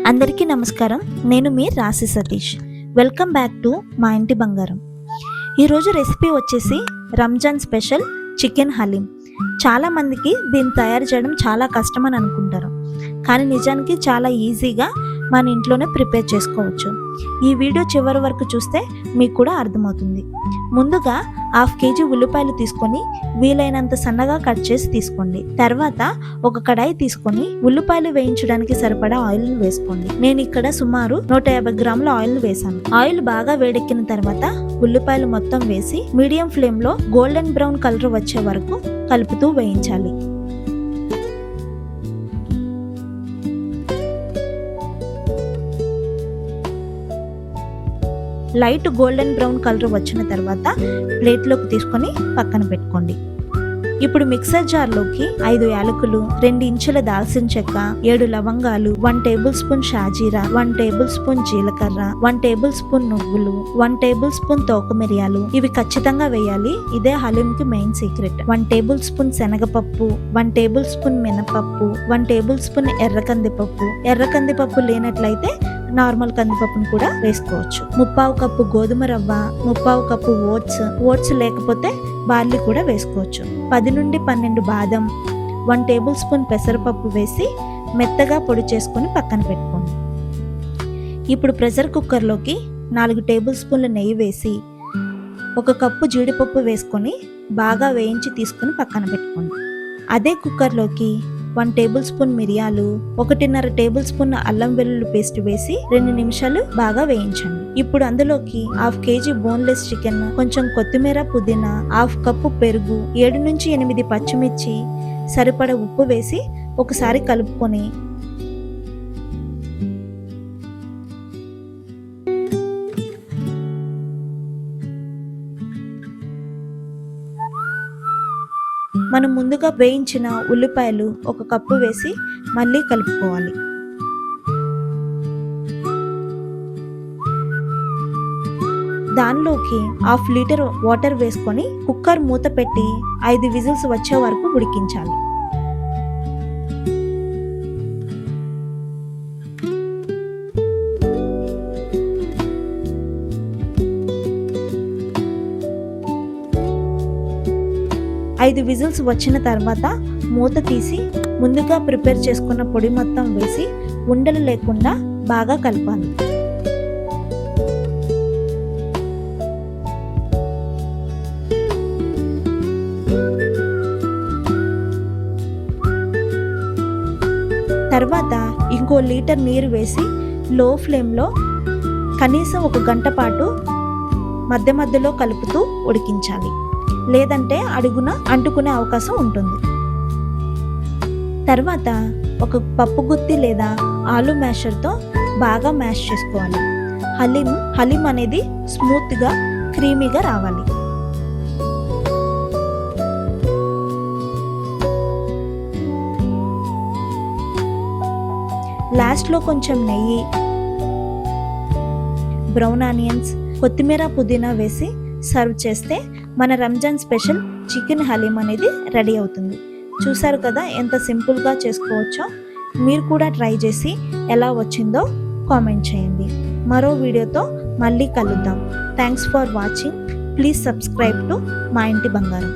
అందరికీ నమస్కారం. నేను మీ రాశి సతీష్. వెల్కమ్ బ్యాక్ టు మా ఇంటి బంగారం. ఈరోజు రెసిపీ వచ్చేసి రంజాన్ స్పెషల్ చికెన్ హలీం. చాలామందికి దీన్ని తయారు చేయడం చాలా కష్టమని అనుకుంటారు, కానీ నిజానికి చాలా ఈజీగా మన ఇంట్లోనే ప్రిపేర్ చేసుకోవచ్చు. ఈ వీడియో చివరి వరకు చూస్తే మీకు కూడా అర్థమవుతుంది. ముందుగా 1/2 kg ఉల్లిపాయలు తీసుకొని వీలైనంత సన్నగా కట్ చేసి తీసుకోండి. తర్వాత ఒక కడాయి తీసుకొని ఉల్లిపాయలు వేయించడానికి సరిపడా ఆయిల్ వేసుకోండి. నేను ఇక్కడ సుమారు 150 గ్రాముల ఆయిల్ వేసాను. ఆయిల్ బాగా వేడెక్కిన తర్వాత ఉల్లిపాయలు మొత్తం వేసి మీడియం ఫ్లేమ్ లో గోల్డెన్ బ్రౌన్ కలర్ వచ్చే వరకు కలుపుతూ వేయించాలి. లైట్ గోల్డెన్ బ్రౌన్ కలర్ వచ్చిన తర్వాత ప్లేట్లోకి తీసుకొని పక్కన పెట్టుకోండి. ఇప్పుడు మిక్సర్ జార్లోకి 5 యాలకులు, 2 ఇంచుల దాల్చిన చెక్క, 7 లవంగాలు, 1 టేబుల్ స్పూన్ షాజీరా, 1 టేబుల్ స్పూన్ జీలకర్ర, 1 టేబుల్ స్పూన్ నువ్వులు, 1 టేబుల్ స్పూన్ తోక మిరియాలు, ఇవి ఖచ్చితంగా వేయాలి. ఇదే హలీంకి మెయిన్ సీక్రెట్. 1 టేబుల్ స్పూన్ శనగపప్పు, 1 టేబుల్ స్పూన్ మినపప్పు, 1 టేబుల్ స్పూన్ ఎర్ర కందిపప్పు లేనట్లయితే నార్మల్ కందిపప్పును కూడా వేసుకోవచ్చు. 1/4 కప్పు గోధుమ రవ్వ, 1/4 కప్పు ఓట్స్ లేకపోతే బార్లీ కూడా వేసుకోవచ్చు. 10 నుండి 12 బాదం, 1 టేబుల్ స్పూన్ పెసరపప్పు వేసి మెత్తగా పొడి చేసుకొని పక్కన పెట్టుకోండి. ఇప్పుడు ప్రెషర్ కుక్కర్లోకి 4 టేబుల్ స్పూన్ల నెయ్యి వేసి 1 కప్పు జీడిపప్పు వేసుకొని బాగా వేయించి తీసుకుని పక్కన పెట్టుకోండి. అదే కుక్కర్లోకి 1 టేబుల్ స్పూన్ మిరియాలు, 1.5 టేబుల్ స్పూన్ అల్లం వెల్లుల్లి పేస్ట్ వేసి 2 నిమిషాలు బాగా వేయించండి. ఇప్పుడు అందులోకి 1/2 kg బోన్లెస్ చికెన్, కొంచెం కొత్తిమీర, పుదీనా, 1/2 కప్పు పెరుగు, 7 నుంచి 8 పచ్చిమిర్చి, సరిపడ ఉప్పు వేసి ఒకసారి కలుపుకొని మనం ముందుగా వేయించిన ఉల్లిపాయలు 1 కప్పు వేసి మళ్ళీ కలుపుకోవాలి. దానిలోకి 1/2 లీటర్ వాటర్ వేసుకొని కుక్కర్ మూత పెట్టి 5 విజిల్స్ వచ్చే వరకు ఉడికించాలి. ఐదు విజిల్స్ వచ్చిన తర్వాత మూత తీసి ముందుగా ప్రిపేర్ చేసుకున్న పొడి మొత్తం వేసి ఉండలు లేకుండా బాగా కలపాలి. తర్వాత ఇంకో లీటర్ నీరు వేసి లో ఫ్లేమ్లో కనీసం 1 గంట పాటు మధ్య మధ్యలో కలుపుతూ ఉడికించాలి, లేదంటే అడుగున అంటుకునే అవకాశం ఉంటుంది. తర్వాత ఒక పప్పు గుత్తి లేదా ఆలు మ్యాషర్తో బాగా మ్యాష్ చేసుకోవాలి. హలీం అనేది స్మూత్గా క్రీమీగా రావాలి. లాస్ట్లో కొంచెం నెయ్యి, బ్రౌన్ ఆనియన్స్, కొత్తిమీర, పుదీనా వేసి సర్వ్ చేస్తే మన రంజాన్ స్పెషల్ చికెన్ హలీం అనేది రెడీ అవుతుంది. చూసారు కదా ఎంత సింపుల్గా చేసుకోవచ్చో. మీరు కూడా ట్రై చేసి ఎలా వచ్చిందో కామెంట్ చేయండి. మరో వీడియోతో మళ్ళీ కలుద్దాం. Thanks for watching. Please subscribe to మా ఇంటి బంగారం.